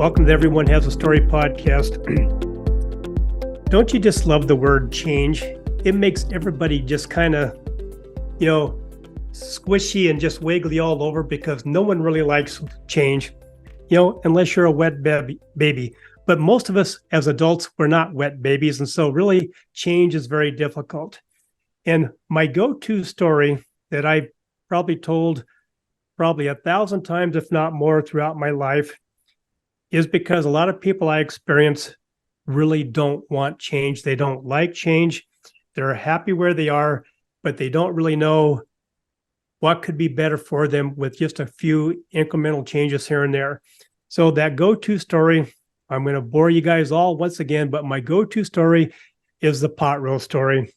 Welcome to Everyone Has a Story podcast. Don't you just love the word change? It makes everybody just kind of, squishy and just wiggly all over because no one really likes change, unless you're a wet baby. But most of us as adults, we're not wet babies. And so really change is very difficult. And my go-to story that I've probably told 1,000 times, if not more, throughout my life is because a lot of people I experience really don't want change. They don't like change. They're happy where they are, but they don't really know what could be better for them with just a few incremental changes here and there. So that go-to story, I'm going to bore you guys all once again, but my go-to story is the pot roast story.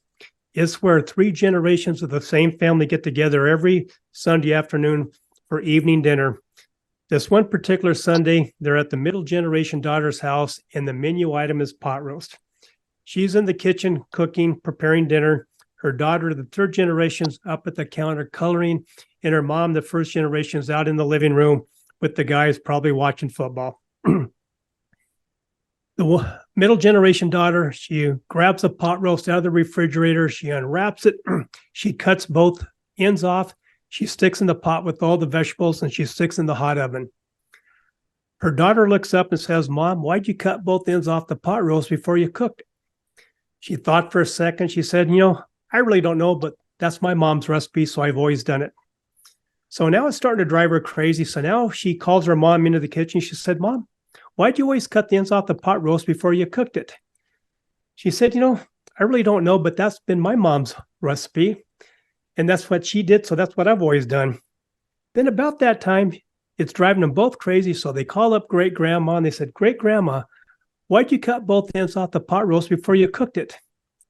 It's where 3 generations of the same family get together every Sunday afternoon for evening dinner. This one particular Sunday, they're at the middle generation daughter's house, and the menu item is pot roast. She's in the kitchen cooking, preparing dinner. Her daughter, the 3rd generation's up at the counter coloring, and her mom, the 1st generation's out in the living room with the guys probably watching football. The middle generation daughter, she grabs a pot roast out of the refrigerator. She unwraps it. She cuts both ends off. She sticks in the pot with all the vegetables, and she sticks in the hot oven. Her daughter looks up and says, "Mom, why'd you cut both ends off the pot roast before you cooked it?" She thought for a second. She said, "I really don't know, but that's my mom's recipe, so I've always done it." So now it's starting to drive her crazy. So now she calls her mom into the kitchen. She said, "Mom, why'd you always cut the ends off the pot roast before you cooked it?" She said, "I really don't know, but that's been my mom's recipe. And that's what she did, so that's what I've always done." Then about that time, it's driving them both crazy, so they call up great-grandma, and they said, "Great-grandma, why'd you cut both ends off the pot roast before you cooked it?"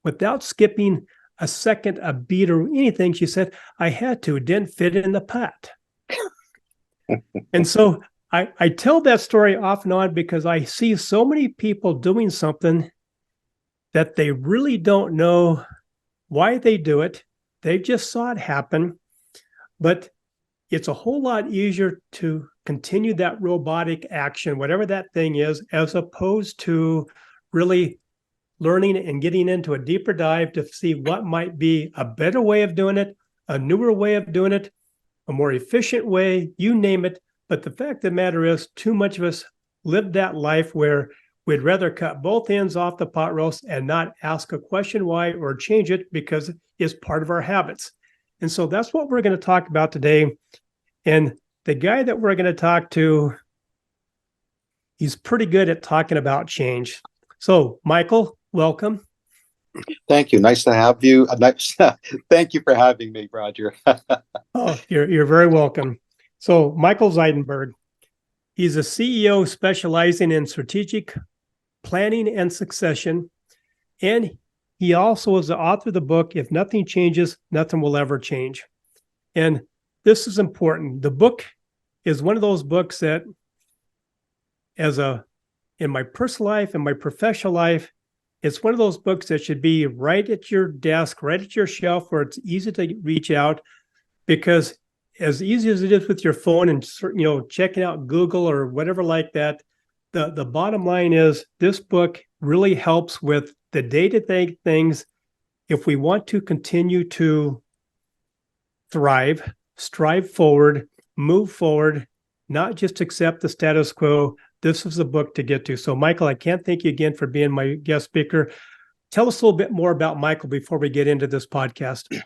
Without skipping a second, a beat, or anything, she said, "I had to. It didn't fit in the pot." And so I tell that story off and on because I see so many people doing something that they really don't know why they do it. They just saw it happen, but it's a whole lot easier to continue that robotic action, whatever that thing is, as opposed to really learning and getting into a deeper dive to see what might be a better way of doing it, a newer way of doing it, a more efficient way, you name it. But the fact of the matter is, too much of us live that life where we'd rather cut both ends off the pot roast and not ask a question why or change it because it's part of our habits. And so that's what we're going to talk about today. And the guy that we're going to talk to, he's pretty good at talking about change. So, Michael, welcome. Thank you. Nice to have you. Thank you for having me, Roger. Oh, you're very welcome. So, Michael Zeidenberg, he's a CEO specializing in strategic planning and succession, and he also is the author of the book, "If Nothing Changes, Nothing Will Ever Change." And this is important. The book is one of those books that, in my personal life and my professional life, it's one of those books that should be right at your desk, right at your shelf, where it's easy to reach out, because as easy as it is with your phone and checking out Google or whatever like that, the bottom line is this book really helps with the day-to-day things. If we want to continue to thrive, strive forward, move forward, not just accept the status quo, this is the book to get to. So, Michael, I can't thank you again for being my guest speaker. Tell us a little bit more about Michael before we get into this podcast.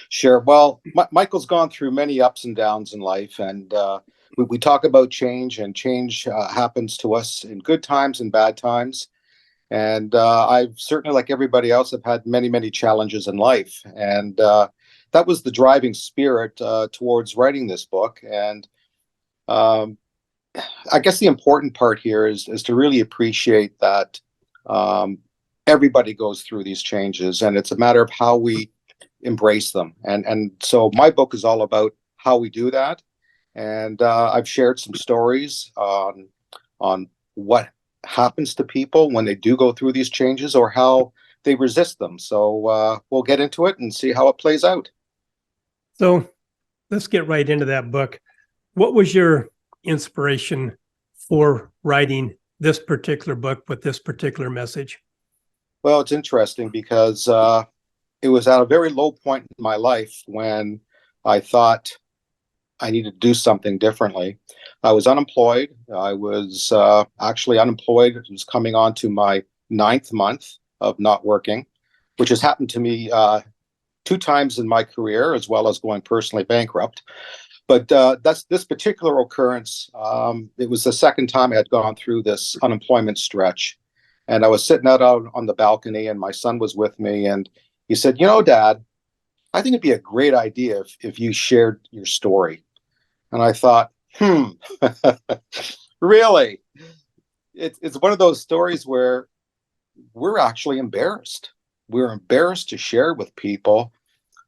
Sure. Well, Michael's gone through many ups and downs in life, and we talk about change, and change happens to us in good times and bad times. And I've certainly, like everybody else, have had many, many challenges in life. And that was the driving spirit towards writing this book. And I guess the important part here is to really appreciate that everybody goes through these changes, and it's a matter of how we embrace them. And so my book is all about how we do that. And I've shared some stories on what happens to people when they do go through these changes or how they resist them. So we'll get into it and see how it plays out. So let's get right into that book. What was your inspiration for writing this particular book with this particular message? Well, it's interesting because it was at a very low point in my life when I thought I needed to do something differently. I was unemployed. I was actually unemployed. It was coming on to my 9th month of not working, which has happened to me 2 times in my career, as well as going personally bankrupt. But that's this particular occurrence. It was the second time I had gone through this unemployment stretch. And I was sitting out on the balcony, and my son was with me. And he said, Dad, I think it'd be a great idea if you shared your story. And I thought, really? It's one of those stories where we're actually embarrassed. We're embarrassed to share with people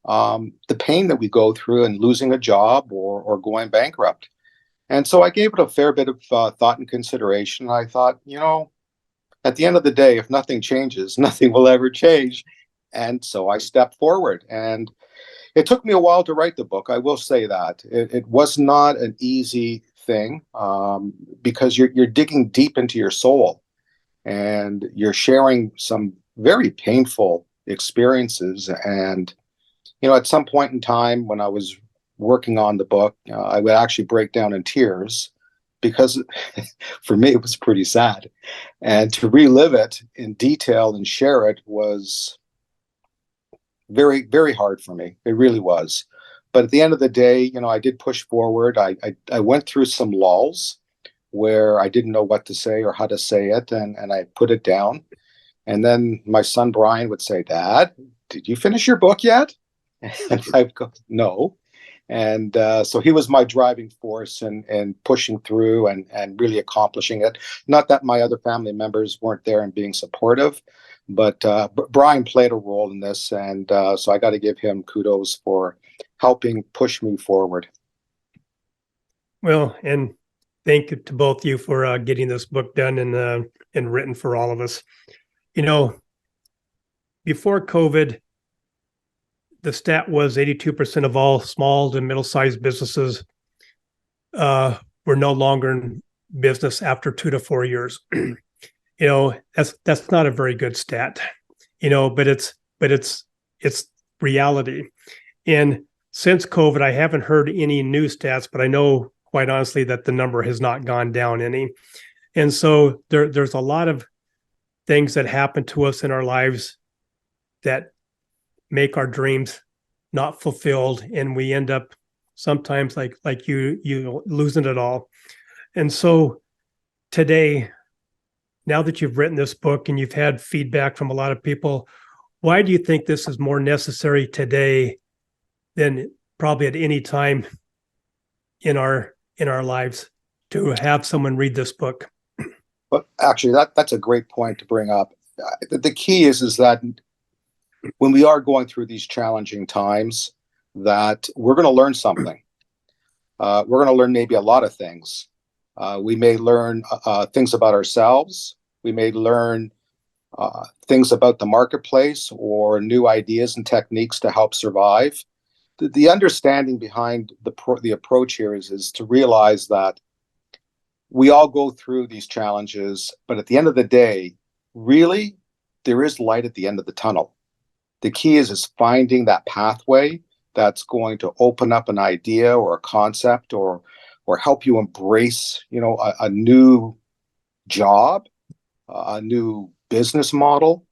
the pain that we go through in losing a job or going bankrupt. And so I gave it a fair bit of thought and consideration. I thought, at the end of the day, if nothing changes, nothing will ever change. And so I stepped forward. And it took me a while to write the book. I will say that. It was not an easy thing because you're digging deep into your soul and you're sharing some very painful experiences. And, at some point in time when I was working on the book, I would actually break down in tears because for me, it was pretty sad. And to relive it in detail and share it was very, very hard for me. It really was. But at the end of the day, I did push forward. I went through some lulls where I didn't know what to say or how to say it, and I put it down. And then my son Brian would say, Dad, did you finish your book yet? And I'd go, no. And so he was my driving force and pushing through and really accomplishing it. Not that my other family members weren't there and being supportive, but Brian played a role in this. And so I got to give him kudos for helping push me forward. Well, and thank you to both of you for getting this book done and written for all of us. Before COVID, the stat was 82% of all small to middle-sized businesses were no longer in business after 2 to 4 years. That's not a very good stat, but it's reality. And since COVID, I haven't heard any new stats, but I know quite honestly that the number has not gone down any. And so there's a lot of things that happen to us in our lives that make our dreams not fulfilled, and we end up sometimes like you losing it all. And so today, now that you've written this book and you've had feedback from a lot of people, why do you think this is more necessary today than probably at any time in our lives to have someone read this book? But actually, that's a great point to bring up. The key is that when we are going through these challenging times, that we're going to learn something. We're going to learn maybe a lot of things. We may learn things about ourselves. We may learn things about the marketplace or new ideas and techniques to help survive. The understanding behind the approach here is to realize that we all go through these challenges, but at the end of the day, really, there is light at the end of the tunnel. The key is finding that pathway that's going to open up an idea or a concept or help you embrace, a new job, a new business model,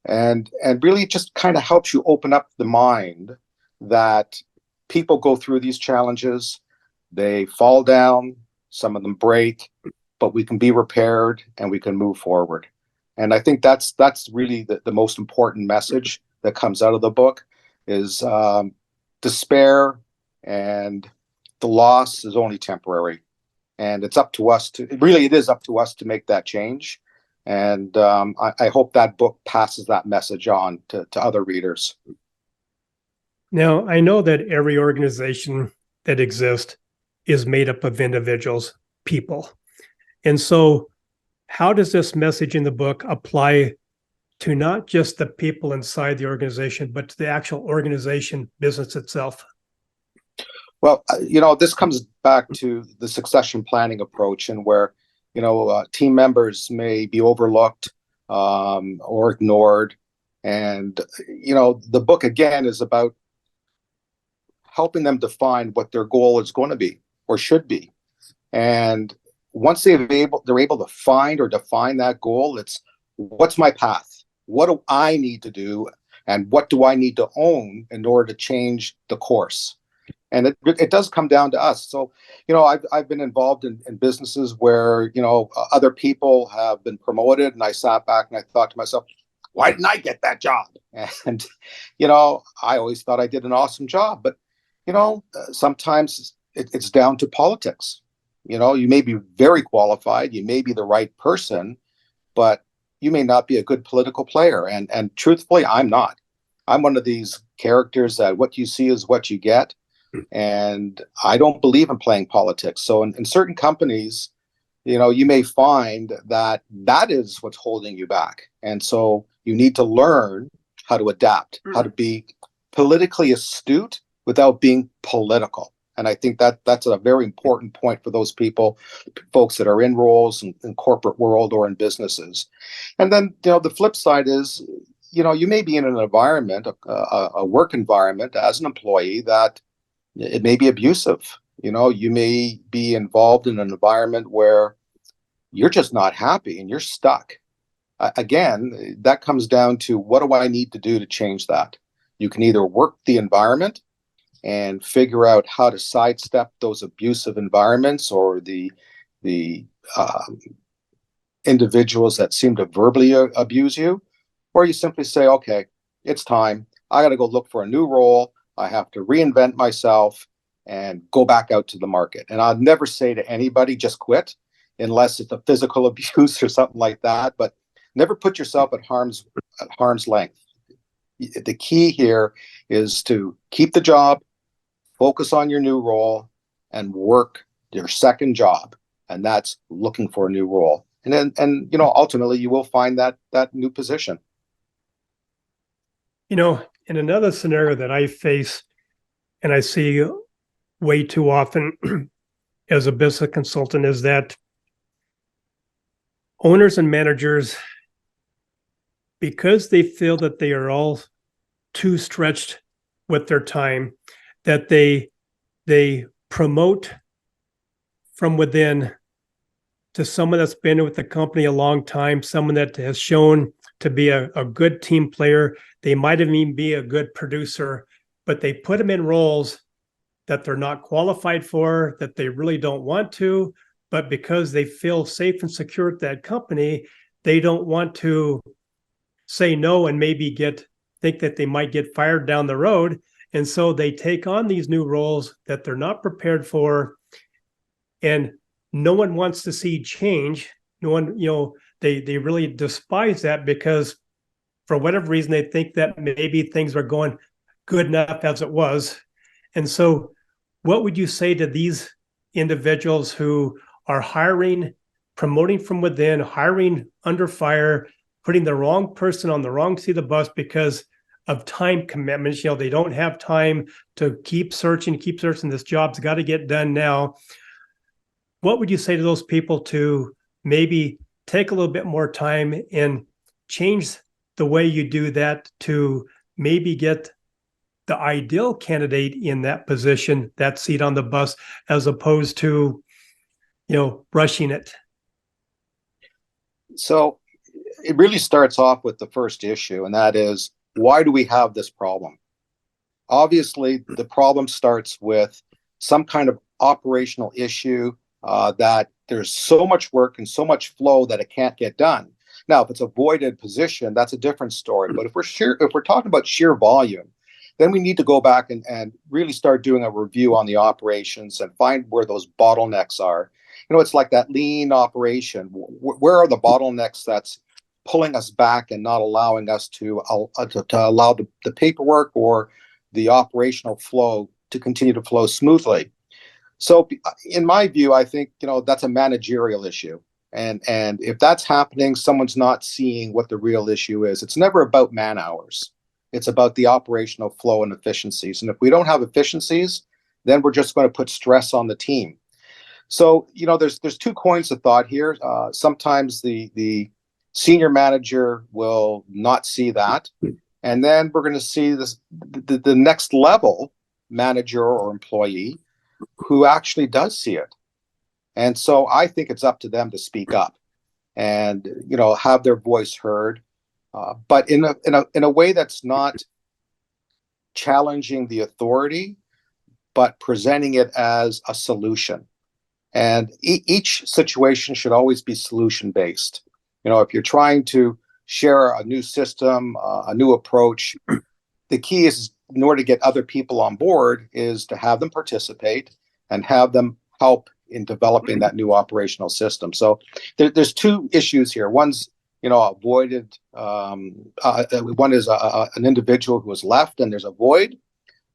and really just kind of helps you open up the mind that people go through these challenges, they fall down, some of them break, but we can be repaired and we can move forward. And I think that's really the most important message that comes out of the book is despair and the loss is only temporary. And it's up to us it is up to us to make that change. And I hope that book passes that message on to other readers. Now, I know that every organization that exists is made up of individuals, people. And so how does this message in the book apply to not just the people inside the organization, but to the actual organization business itself? Well, this comes back to the succession planning approach, and where team members may be overlooked or ignored. And, the book again is about helping them define what their goal is going to be or should be. And once they're able to find or define that goal, it's what's my path? What do I need to do? And what do I need to own in order to change the course? And it does come down to us. So, I've been involved in businesses where, other people have been promoted, and I sat back and I thought to myself, why didn't I get that job? And, I always thought I did an awesome job. But, sometimes it's down to politics. You may be very qualified, you may be the right person, but you may not be a good political player. And truthfully, I'm not. I'm one of these characters that what you see is what you get. And I don't believe in playing politics. So in certain companies, you may find that is what's holding you back. And so you need to learn how to adapt, how to be politically astute without being political. And I think that's a very important point for those folks that are in roles in corporate world or in businesses. And then, the flip side is, you may be in an environment, a work environment as an employee that it may be abusive. You may be involved in an environment where you're just not happy and you're stuck. Again, that comes down to what do I need to do to change that? You can either work the environment and figure out how to sidestep those abusive environments or the individuals that seem to verbally abuse you, or you simply say, okay, it's time. I got to go look for a new role. I have to reinvent myself and go back out to the market. And I'd never say to anybody, just quit, unless it's a physical abuse or something like that. But never put yourself at harm's length. The key here is to keep the job, focus on your new role, and work your second job. And that's looking for a new role. And then, ultimately you will find that new position. In another scenario that I face and I see way too often as a business consultant is that owners and managers, because they feel that they are all too stretched with their time, that they promote from within to someone that's been with the company a long time, someone that has shown to be a good team player. They might even be a good producer, but they put them in roles that they're not qualified for, that they really don't want to, but because they feel safe and secure at that company, they don't want to say no and maybe think that they might get fired down the road. And so they take on these new roles that they're not prepared for. And no one wants to see change. No one, they really despise that because for whatever reason, they think that maybe things are going good enough as it was. And so what would you say to these individuals who are hiring, promoting from within, hiring under fire, putting the wrong person on the wrong seat of the bus because of time commitments? They don't have time to keep searching. This job's got to get done now. What would you say to those people to maybe take a little bit more time and change the way you do that to maybe get the ideal candidate in that position, that seat on the bus, as opposed to, rushing it? So it really starts off with the first issue, and that is, why do we have this problem? Obviously, the problem starts with some kind of operational issue that there's so much work and so much flow that it can't get done. Now, if it's a voided position, that's a different story. But if we're talking about sheer volume, then we need to go back and really start doing a review on the operations and find where those bottlenecks are. It's like that lean operation. Where are the bottlenecks that's pulling us back and not allowing us to allow the paperwork or the operational flow to continue to flow smoothly? So in my view, I think, that's a managerial issue. And if that's happening, someone's not seeing what the real issue is. It's never about man hours. It's about the operational flow and efficiencies. And if we don't have efficiencies, then we're just going to put stress on the team. So, there's two coins of thought here. Sometimes the senior manager will not see that, and then we're going to see the next level manager or employee who actually does see it. And so I think it's up to them to speak up and have their voice heard, but in a way that's not challenging the authority, but presenting it as a solution. And each situation should always be solution based. If you're trying to share a new system, a new approach, the key is, in order to get other people on board, is to have them participate and have them help in developing that new operational system. So there's two issues here. One's avoided. One is an individual who has left and there's a void,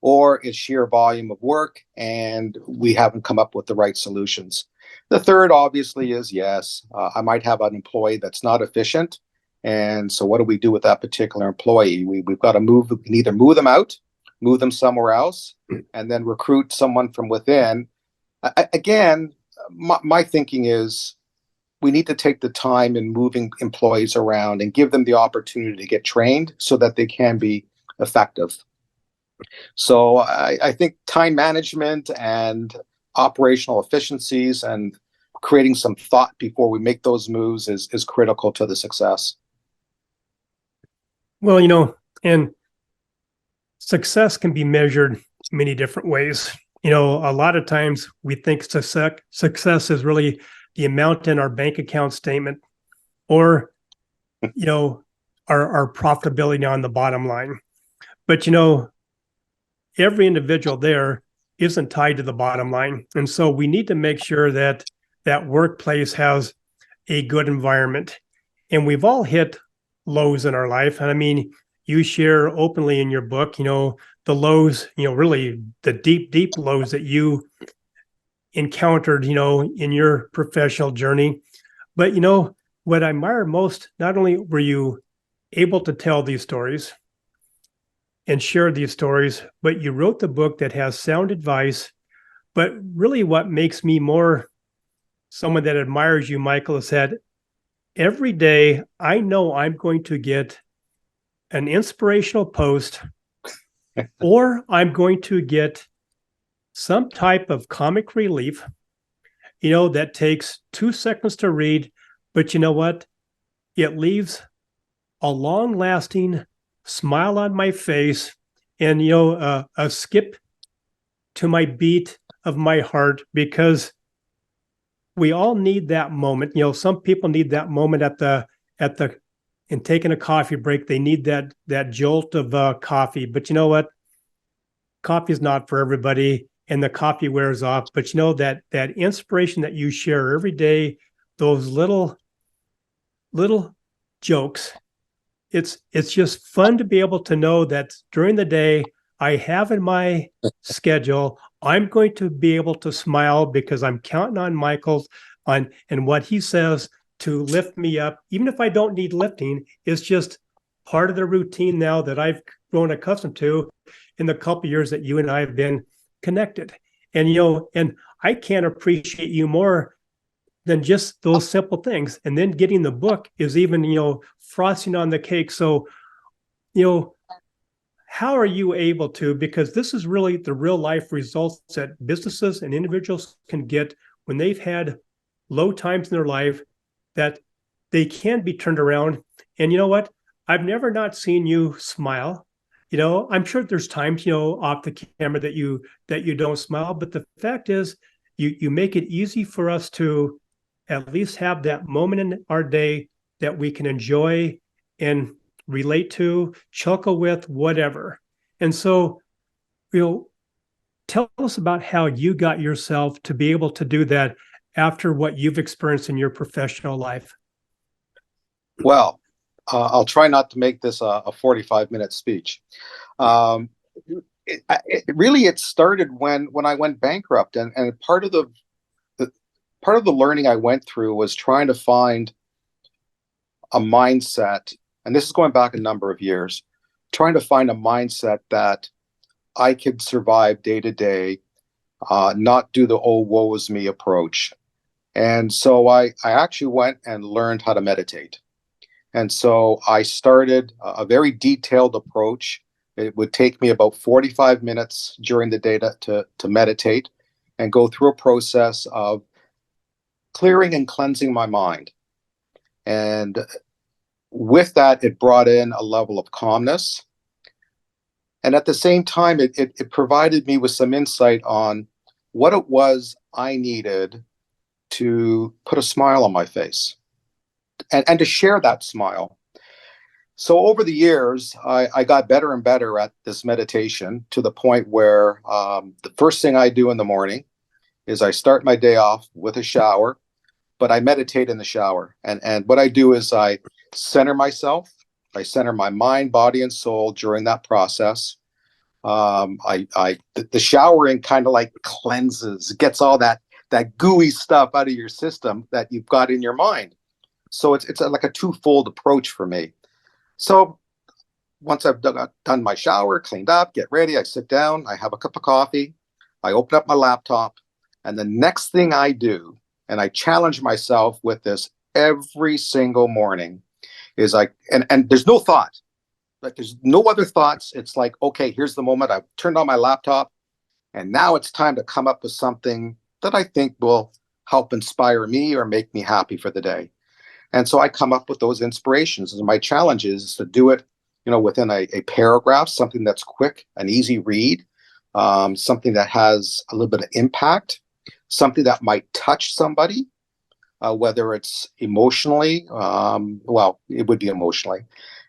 or it's sheer volume of work and we haven't come up with the right solutions. The third, obviously, is yes, I might have an employee that's not efficient. And so what do we do with that particular employee? We've got to we can either move them out, move them somewhere else, and then recruit someone from within. Again, my thinking is we need to take the time in moving employees around and give them the opportunity to get trained so that they can be effective. So I think time management and operational efficiencies and creating some thought before we make those moves is critical to the success. Well, and success can be measured many different ways. A lot of times we think success is really the amount in our bank account statement, or, our profitability on the bottom line. But, every individual there isn't tied to the bottom line. And so we need to make sure that that workplace has a good environment. And we've all hit lows in our life. And I mean, you share openly in your book, the lows, really the deep, deep lows that you encountered, in your professional journey. But, what I admire most, not only were you able to tell these stories and share these stories, but you wrote the book that has sound advice. But really what makes me more someone that admires you, Michael, is that every day I know I'm going to get an inspirational post or I'm going to get some type of comic relief, that takes 2 seconds to read, but you know what? It leaves a long-lasting smile on my face and, a skip to my beat of my heart, because we all need that moment. Some people need that moment in taking a coffee break. They need that jolt of coffee. But you know what? Coffee is not for everybody, and the coffee wears off. But that inspiration that you share every day, those little jokes, it's just fun to be able to know that during the day I have in my schedule, I'm going to be able to smile because I'm counting on Michael and what he says to lift me up. Even if I don't need lifting, it's just part of the routine now that I've grown accustomed to in the couple of years that you and I have been connected. And, and I can't appreciate you more than just those simple things. And then getting the book is even, frosting on the cake. So, how are you able to, because this is really the real life results that businesses and individuals can get when they've had low times in their life, that they can be turned around. And you know what? I've never not seen you smile. I'm sure there's times, off the camera that you don't smile, but the fact is you make it easy for us to at least have that moment in our day that we can enjoy and relate to, chuckle with, whatever. And so, tell us about how you got yourself to be able to do that after what you've experienced in your professional life. Well, I'll try not to make this a 45-minute speech. It started when I went bankrupt, and part of the learning I went through was trying to find a mindset, and this is going back a number of years, trying to find a mindset that I could survive day to day not do the "oh, woe is me" approach. And so I actually went and learned how to meditate. And so I started a very detailed approach. It would take me about 45 minutes during the day to meditate and go through a process of clearing and cleansing my mind. And with that, it brought in a level of calmness. And at the same time, it provided me with some insight on what it was I needed to put a smile on my face and to share that smile. So over the years, I got better and better at this meditation to the point where the first thing I do in the morning is I start my day off with a shower, but I meditate in the shower. And what I do is I center myself, I center my mind, body, and soul during that process. The showering kind of like cleanses, gets all that gooey stuff out of your system that you've got in your mind. So it's like a twofold approach for me. So once I've done my shower, cleaned up, get ready, I sit down, I have a cup of coffee, I open up my laptop, and the next thing I do, and I challenge myself with this every single morning, is and there's no thought. Like there's no other thoughts. It's like, okay, here's the moment. I've turned on my laptop, and now it's time to come up with something that I think will help inspire me or make me happy for the day. And so I come up with those inspirations. And my challenge is to do it, within a paragraph, something that's quick, an easy read, something that has a little bit of impact, something that might touch somebody, whether it's emotionally, well, it would be emotionally.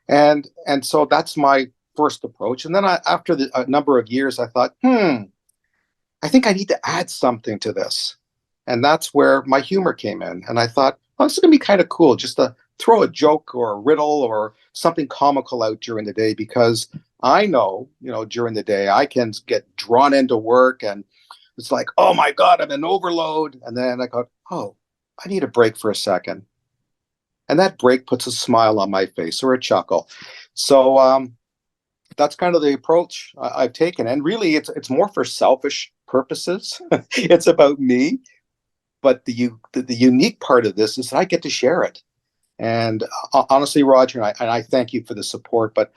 And so that's my first approach. And then after a number of years, I thought, I think I need to add something to this. And that's where my humor came in. And I thought, oh, this is going to be kind of cool just to throw a joke or a riddle or something comical out during the day, because I know, during the day I can get drawn into work and it's like, oh my God, I'm in overload. And then I go, oh, I need a break for a second. And that break puts a smile on my face or a chuckle. So that's kind of the approach I've taken. And really, it's more for selfish purposes. It's about me. But the unique part of this is that I get to share it. And honestly, Roger, and I thank you for the support, but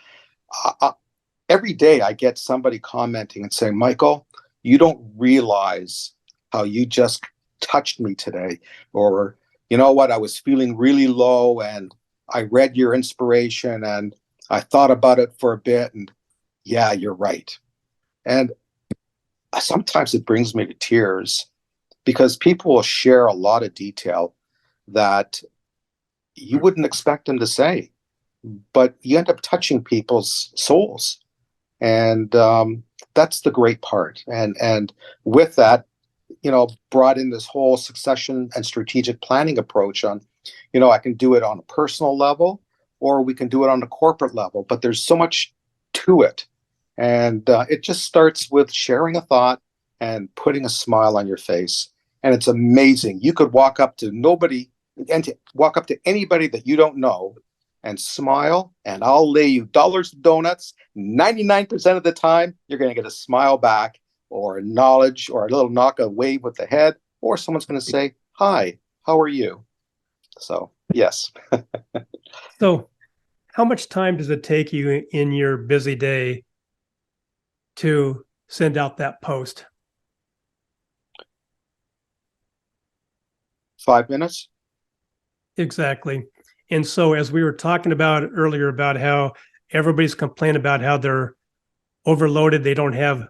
every day I get somebody commenting and saying, Michael, you don't realize how you just touched me today. Or, you know what, I was feeling really low and I read your inspiration and I thought about it for a bit. And yeah, you're right. And sometimes it brings me to tears, because people will share a lot of detail that you wouldn't expect them to say, but you end up touching people's souls. And that's the great part. And with that, brought in this whole succession and strategic planning approach on, I can do it on a personal level, or we can do it on a corporate level, but there's so much to it. And it just starts with sharing a thought and putting a smile on your face. And it's amazing. You could walk up to anybody that you don't know and smile, and I'll lay you dollars to donuts. 99% of the time, you're going to get a smile back, or a knowledge, or a little knock, a wave with the head, or someone's going to say, hi, how are you? So, yes. So how much time does it take you in your busy day to send out that post? 5 minutes. Exactly. And so as we were talking about earlier about how everybody's complaining about how they're overloaded, they don't have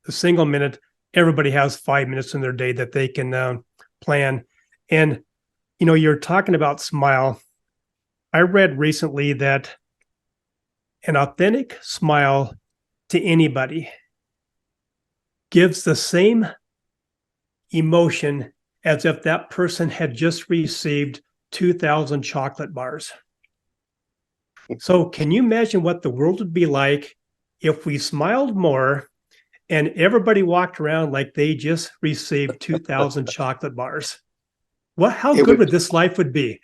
a single minute. Everybody has 5 minutes in their day that they can plan. And, you're talking about smile. I read recently that an authentic smile to anybody gives the same emotion as if that person had just received 2,000 chocolate bars. So can you imagine what the world would be like if we smiled more and everybody walked around like they just received 2,000 chocolate bars? How good would this life would be?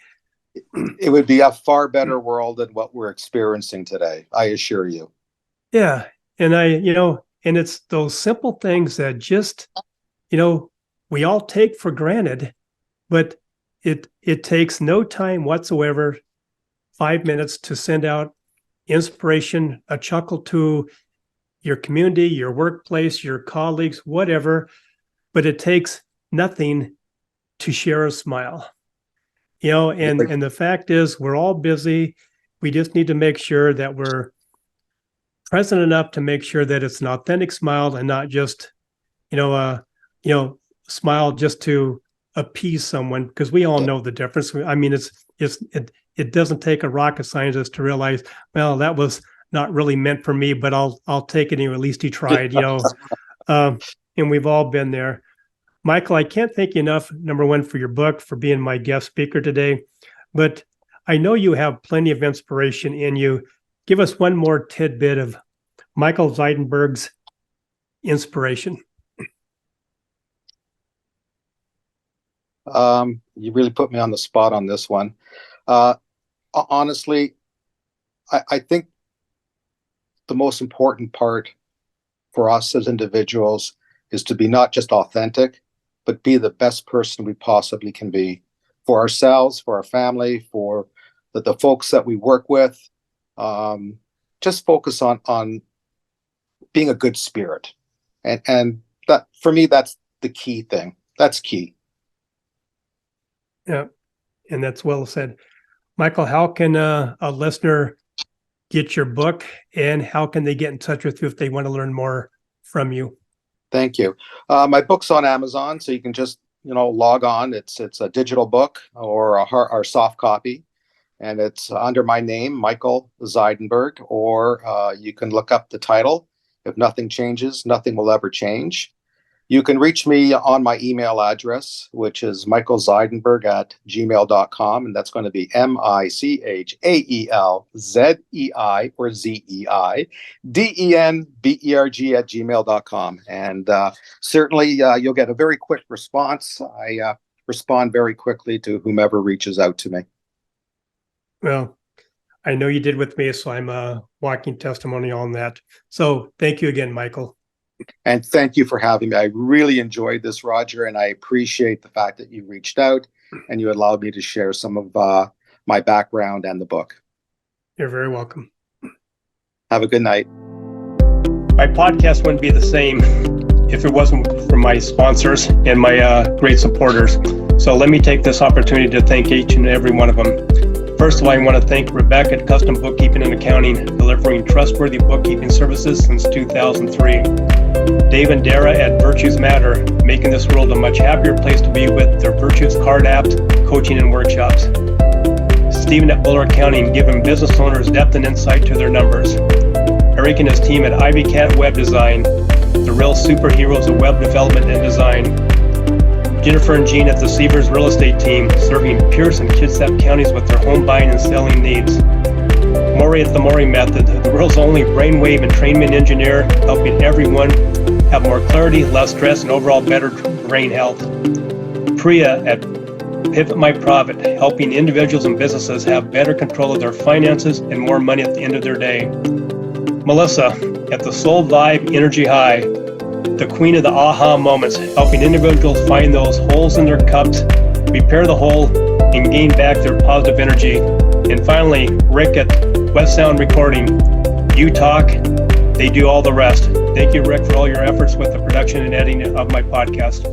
It would be a far better world than what we're experiencing today, I assure you. Yeah. And and it's those simple things that just we all take for granted, but it takes no time whatsoever, 5 minutes, to send out inspiration, a chuckle to your community, your workplace, your colleagues, whatever. But it takes nothing to share a smile. And the fact is, we're all busy. We just need to make sure that we're present enough to make sure that it's an authentic smile and not just, smile just to appease someone, because we all know the difference. I mean, it doesn't take a rocket scientist to realize, well, that was not really meant for me, but I'll take it. At least he tried, and we've all been there. Michael, I can't thank you enough, number one, for your book, for being my guest speaker today, but I know you have plenty of inspiration in you. Give us one more tidbit of Michael Zeidenberg's inspiration. You really put me on the spot on this one. Honestly, I think the most important part for us as individuals is to be not just authentic, but be the best person we possibly can be for ourselves, for our family, for the folks that we work with. Just focus on being a good spirit. And that, for me, that's the key thing. That's key. Yeah, and that's well said. Michael, how can a listener get your book, and how can they get in touch with you if they want to learn more from you? Thank you. My book's on Amazon, so you can just log on. It's a digital book or a soft copy, and it's under my name, Michael Zeidenberg, or you can look up the title. If nothing changes, nothing will ever change. You can reach me on my email address, which is michaelzeidenberg@gmail.com, and that's going to be MichaelZei or ZeiDenberg@gmail.com. And certainly you'll get a very quick response. I respond very quickly to whomever reaches out to me. Well, I know you did with me, so I'm a walking testimony on that. So thank you again, Michael. And thank you for having me. I really enjoyed this, Roger, and I appreciate the fact that you reached out and you allowed me to share some of my background and the book. You're very welcome. Have a good night. My podcast wouldn't be the same if it wasn't for my sponsors and my great supporters. So let me take this opportunity to thank each and every one of them. First of all, I want to thank Rebecca at Custom Bookkeeping and Accounting, delivering trustworthy bookkeeping services since 2003. Dave and Dara at Virtues Matter, making this world a much happier place to be with their Virtues card apps, coaching, and workshops. Stephen at Buller Accounting, giving business owners depth and insight to their numbers. Eric and his team at Ivy Cat Web Design, the real superheroes of web development and design. Jennifer and Jean at the Seavers Real Estate Team, serving Pierce and Kitsap counties with their home buying and selling needs. Maury at the Maury Method, the world's only brainwave entrainment engineer, helping everyone have more clarity, less stress, and overall better brain health. Priya at Pivot My Profit, helping individuals and businesses have better control of their finances and more money at the end of their day. Melissa at the Soul Vibe Energy High, the queen of the aha moments, helping individuals find those holes in their cups, repair the hole, and gain back their positive energy. And finally, Rick at West Sound Recording. You talk, they do all the rest. Thank you, Rick, for all your efforts with the production and editing of my podcast.